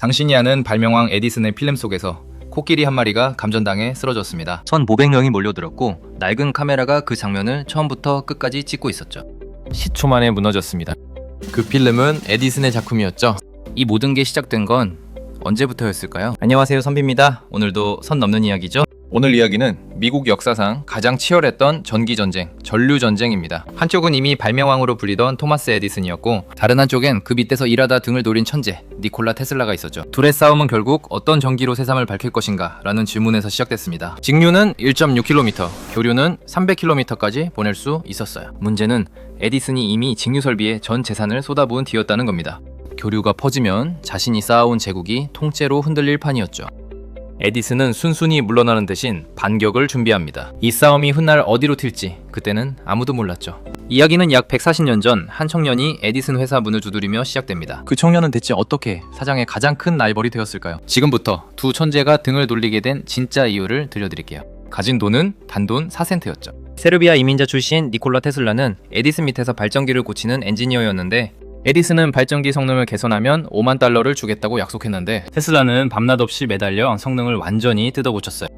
당신이 아는 발명왕 에디슨의 필름 속에서 코끼리 한 마리가 감전당해 쓰러졌습니다. 1,500명이 몰려들었고 낡은 카메라가 그 장면을 처음부터 끝까지 찍고 있었죠. 10초 만에 무너졌습니다. 그 필름은 에디슨의 작품이었죠. 이 모든 게 시작된 건 언제부터였을까요? 안녕하세요, 선비입니다. 오늘도 선 넘는 이야기죠? 오늘 이야기는 미국 역사상 가장 치열했던 전기전쟁, 전류전쟁입니다. 한쪽은 이미 발명왕으로 불리던 토마스 에디슨이었고, 다른 한쪽엔 그 밑에서 일하다 등을 노린 천재 니콜라 테슬라가 있었죠. 둘의 싸움은 결국 어떤 전기로 세상을 밝힐 것인가 라는 질문에서 시작됐습니다. 직류는 1.6km, 교류는 300km까지 보낼 수 있었어요. 문제는 에디슨이 이미 직류 설비에 전 재산을 쏟아부은 뒤였다는 겁니다. 교류가 퍼지면 자신이 쌓아온 제국이 통째로 흔들릴 판이었죠. 에디슨은 순순히 물러나는 대신 반격을 준비합니다. 이 싸움이 훗날 어디로 튈지 그때는 아무도 몰랐죠. 이야기는 약 140년 전 한 청년이 에디슨 회사 문을 두드리며 시작됩니다. 그 청년은 대체 어떻게 사장의 가장 큰 라이벌이 되었을까요? 지금부터 두 천재가 등을 돌리게 된 진짜 이유를 들려드릴게요. 가진 돈은 단돈 4센트였죠. 세르비아 이민자 출신 니콜라 테슬라는 에디슨 밑에서 발전기를 고치는 엔지니어였는데, 에디슨은 발전기 성능을 개선하면 5만 달러를 주겠다고 약속했는데 테슬라는 밤낮 없이 매달려 성능을 완전히 뜯어고쳤어요.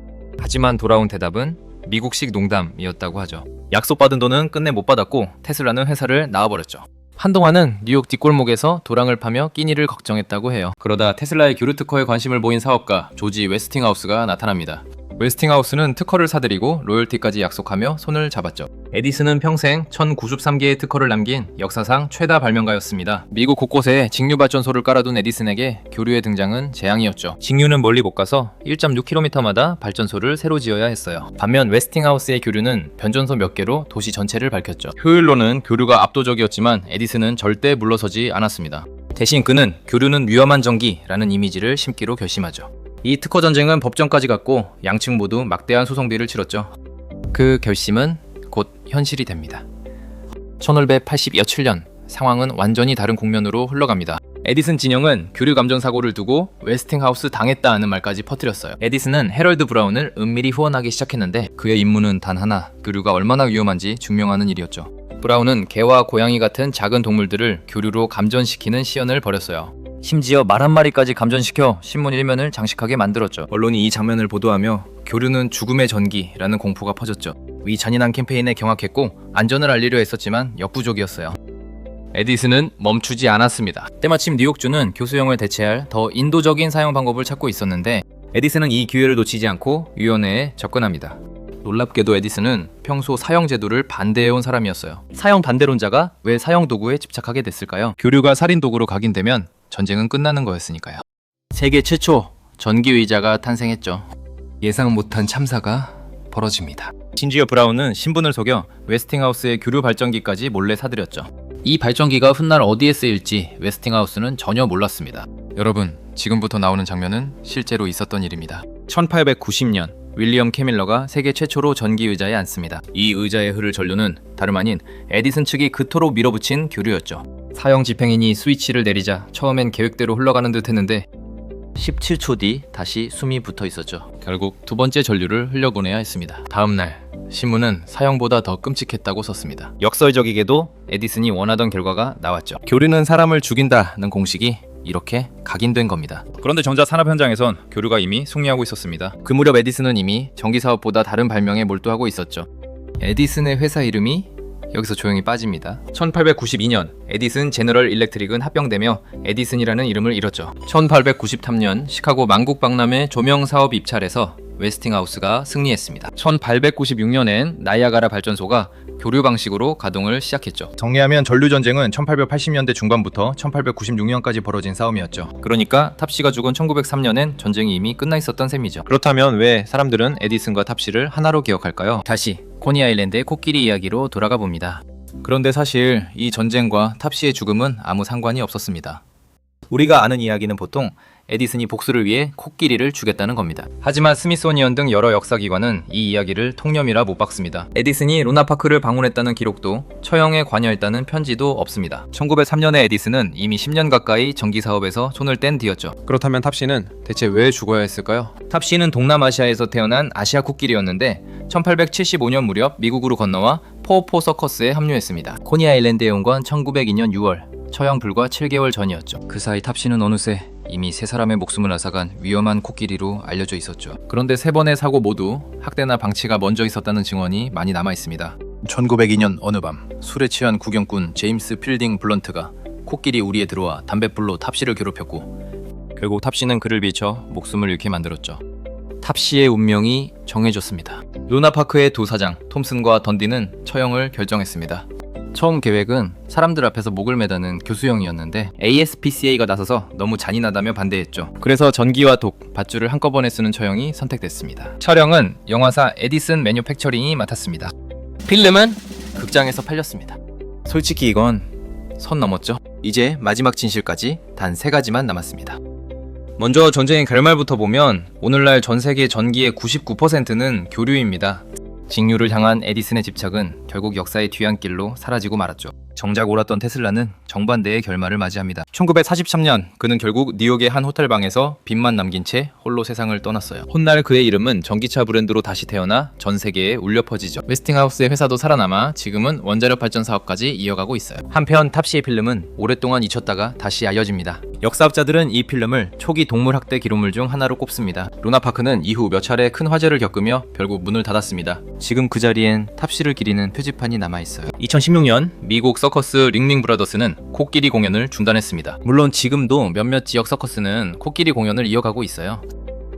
하지만 돌아온 대답은 미국식 농담이었다고 하죠. 약속받은 돈은 끝내 못 받았고 테슬라는 회사를 나와버렸죠. 한동안은 뉴욕 뒷골목에서 도랑을 파며 끼니를 걱정했다고 해요. 그러다 테슬라의 교류 특허에 관심을 보인 사업가 조지 웨스팅하우스가 나타납니다. 웨스팅하우스는 특허를 사들이고 로열티까지 약속하며 손을 잡았죠. 에디슨은 평생 1093개의 특허를 남긴 역사상 최다 발명가였습니다. 미국 곳곳에 직류발전소를 깔아둔 에디슨에게 교류의 등장은 재앙이었죠. 직류는 멀리 못 가서 1.6km마다 발전소를 새로 지어야 했어요. 반면 웨스팅하우스의 교류는 변전소 몇 개로 도시 전체를 밝혔죠. 효율로는 교류가 압도적이었지만 에디슨은 절대 물러서지 않았습니다. 대신 그는 교류는 위험한 전기라는 이미지를 심기로 결심하죠. 이 특허 전쟁은 법정까지 갔고 양측 모두 막대한 소송비를 치렀죠. 그 결심은 곧 현실이 됩니다. 1587년 상황은 완전히 다른 국면으로 흘러갑니다. 에디슨 진영은 교류 감전 사고를 두고 웨스팅하우스 당했다는 말까지 퍼뜨렸어요. 에디슨은 해럴드 브라운을 은밀히 후원하기 시작했는데 그의 임무는 단 하나, 교류가 얼마나 위험한지 증명하는 일이었죠. 브라운은 개와 고양이 같은 작은 동물들을 교류로 감전시키는 시연을 벌였어요. 심지어 말 한 마리까지 감전시켜 신문 1면을 장식하게 만들었죠. 언론이 이 장면을 보도하며 교류는 죽음의 전기라는 공포가 퍼졌죠. 이 잔인한 캠페인에 경악했고 안전을 알리려 했었지만 역부족이었어요. 에디슨은 멈추지 않았습니다. 때마침 뉴욕주는 교수형을 대체할 더 인도적인 사용 방법을 찾고 있었는데 에디슨은 이 기회를 놓치지 않고 위원회에 접근합니다. 놀랍게도 에디슨은 평소 사형 제도를 반대해온 사람이었어요. 사형 반대론자가 왜 사형 도구에 집착하게 됐을까요? 교류가 살인 도구로 각인되면 전쟁은 끝나는 거였으니까요. 세계 최초 전기의자가 탄생했죠. 예상 못한 참사가 벌어집니다. 심지어 브라운은 신분을 속여 웨스팅하우스의 교류 발전기까지 몰래 사들였죠. 이 발전기가 훗날 어디에 쓰일지 웨스팅하우스는 전혀 몰랐습니다. 여러분, 지금부터 나오는 장면은 실제로 있었던 일입니다. 1890년 윌리엄 캐밀러가 세계 최초로 전기의자에 앉습니다. 이 의자의 흐를 전류는 다름 아닌 에디슨 측이 그토록 밀어붙인 교류였죠. 사형 집행인이 스위치를 내리자 처음엔 계획대로 흘러가는 듯 했는데 17초 뒤 다시 숨이 붙어 있었죠. 결국 두 번째 전류를 흘려보내야 했습니다. 다음날 신문은 사형보다 더 끔찍했다고 썼습니다. 역설적이게도 에디슨이 원하던 결과가 나왔죠. 교류는 사람을 죽인다는 공식이 이렇게 각인된 겁니다. 그런데 정작 산업 현장에선 교류가 이미 승리하고 있었습니다. 그 무렵 에디슨은 이미 전기 사업보다 다른 발명에 몰두하고 있었죠. 에디슨의 회사 이름이 여기서 조용히 빠집니다. 1892년 에디슨 제너럴 일렉트릭은 합병되며 에디슨이라는 이름을 잃었죠. 1893년 시카고 만국 박람회 조명 사업 입찰에서 웨스팅하우스가 승리했습니다. 1896년엔 나이아가라 발전소가 교류 방식으로 가동을 시작했죠. 정리하면 전류전쟁은 1880년대 중반부터 1896년까지 벌어진 싸움이었죠. 그러니까 탑시가 죽은 1903년엔 전쟁이 이미 끝나 있었던 셈이죠. 그렇다면 왜 사람들은 에디슨과 탑시를 하나로 기억할까요? 다시 코니 아일랜드의 코끼리 이야기로 돌아가 봅니다. 그런데 사실 이 전쟁과 탑시의 죽음은 아무 상관이 없었습니다. 우리가 아는 이야기는 보통 에디슨이 복수를 위해 코끼리를 죽였다는 겁니다. 하지만 스미소니언 등 여러 역사기관은 이 이야기를 통념이라 못 박습니다. 에디슨이 루나파크를 방문했다는 기록도 처형에 관여했다는 편지도 없습니다. 1903년에 에디슨은 이미 10년 가까이 전기사업에서 손을 뗀 뒤였죠. 그렇다면 탑시는 대체 왜 죽어야 했을까요? 탑시는 동남아시아에서 태어난 아시아 코끼리였는데 1875년 무렵 미국으로 건너와 포포 서커스에 합류했습니다. 코니 아일랜드에 온 건 1902년 6월 처형 불과 7개월 전이었죠. 그 사이 탑씨는 어느새 이미 세 사람의 목숨을 앗아간 위험한 코끼리로 알려져 있었죠. 그런데 세 번의 사고 모두 학대나 방치가 먼저 있었다는 증언이 많이 남아 있습니다. 1902년 어느 밤 술에 취한 구경꾼 제임스 필딩 블런트가 코끼리 우리에 들어와 담뱃불로 탑씨를 괴롭혔고 결국 탑씨는 그를 비쳐 목숨을 잃게 만들었죠. 탑씨의 운명이 정해졌습니다. 루나파크의 두 사장 톰슨과 던디는 처형을 결정했습니다. 처음 계획은 사람들 앞에서 목을 매다는 교수형이었는데 ASPCA가 나서서 너무 잔인하다며 반대했죠. 그래서 전기와 독, 밧줄을 한꺼번에 쓰는 처형이 선택됐습니다. 촬영은 영화사 에디슨 매뉴팩처링이 맡았습니다. 필름은 극장에서 팔렸습니다. 솔직히 이건 선 넘었죠. 이제 마지막 진실까지 단 3가지만 남았습니다. 먼저 전쟁의 결말부터 보면 오늘날 전 세계 전기의 99%는 교류입니다. 직류를 향한 에디슨의 집착은 결국 역사의 뒤안길로 사라지고 말았죠. 정작 옳았던 테슬라는 정반대의 결말을 맞이합니다. 1943년 그는 결국 뉴욕의 한 호텔방에서 빚만 남긴 채 홀로 세상을 떠났어요. 훗날 그의 이름은 전기차 브랜드로 다시 태어나 전 세계에 울려 퍼지죠. 웨스팅하우스의 회사도 살아남아 지금은 원자력 발전 사업까지 이어가고 있어요. 한편 탑시의 필름은 오랫동안 잊혔다가 다시 알려집니다. 역사학자들은 이 필름을 초기 동물 학대 기록물 중 하나로 꼽습니다. 루나파크는 이후 몇 차례 큰 화재를 겪으며 결국 문을 닫았습니다. 지금 그 자리엔 탑시를 기리는 표지판이 남아있어요. 2016년 미국 서커스 링링 브라더스는 코끼리 공연을 중단했습니다. 물론 지금도 몇몇 지역 서커스는 코끼리 공연을 이어가고 있어요.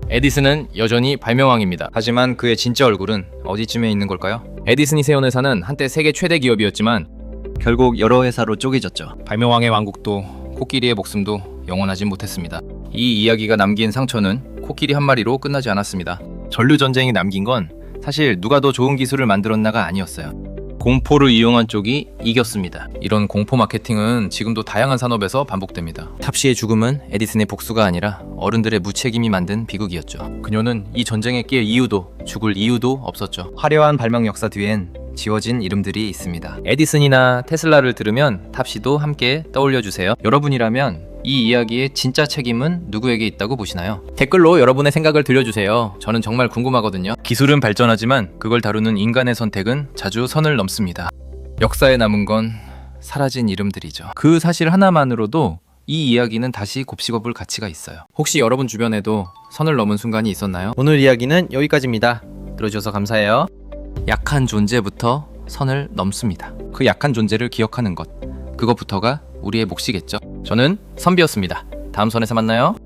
에디슨은 여전히 발명왕입니다. 하지만 그의 진짜 얼굴은 어디쯤에 있는 걸까요? 에디슨이 세운 회사는 한때 세계 최대 기업이었지만 결국 여러 회사로 쪼개졌죠. 발명왕의 왕국도 코끼리의 목숨도 영원하진 못했습니다. 이 이야기가 남긴 상처는 코끼리 한 마리로 끝나지 않았습니다. 전류전쟁이 남긴 건 사실 누가 더 좋은 기술을 만들었나가 아니었어요. 공포를 이용한 쪽이 이겼습니다. 이런 공포 마케팅은 지금도 다양한 산업에서 반복됩니다. 탑시의 죽음은 에디슨의 복수가 아니라 어른들의 무책임이 만든 비극이었죠. 그녀는 이 전쟁에 낄 이유도 죽을 이유도 없었죠. 화려한 발명 역사 뒤엔 지워진 이름들이 있습니다. 에디슨이나 테슬라를 들으면 탑시도 함께 떠올려주세요. 여러분이라면 이 이야기의 진짜 책임은 누구에게 있다고 보시나요? 댓글로 여러분의 생각을 들려주세요. 저는 정말 궁금하거든요. 기술은 발전하지만 그걸 다루는 인간의 선택은 자주 선을 넘습니다. 역사에 남은 건 사라진 이름들이죠. 그 사실 하나만으로도 이 이야기는 다시 곱씹어볼 가치가 있어요. 혹시 여러분 주변에도 선을 넘은 순간이 있었나요? 오늘 이야기는 여기까지입니다. 들어주셔서 감사해요. 약한 존재부터 선을 넘습니다. 그 약한 존재를 기억하는 것, 그것부터가 우리의 몫이겠죠. 저는 선비였습니다. 다음 선에서 만나요.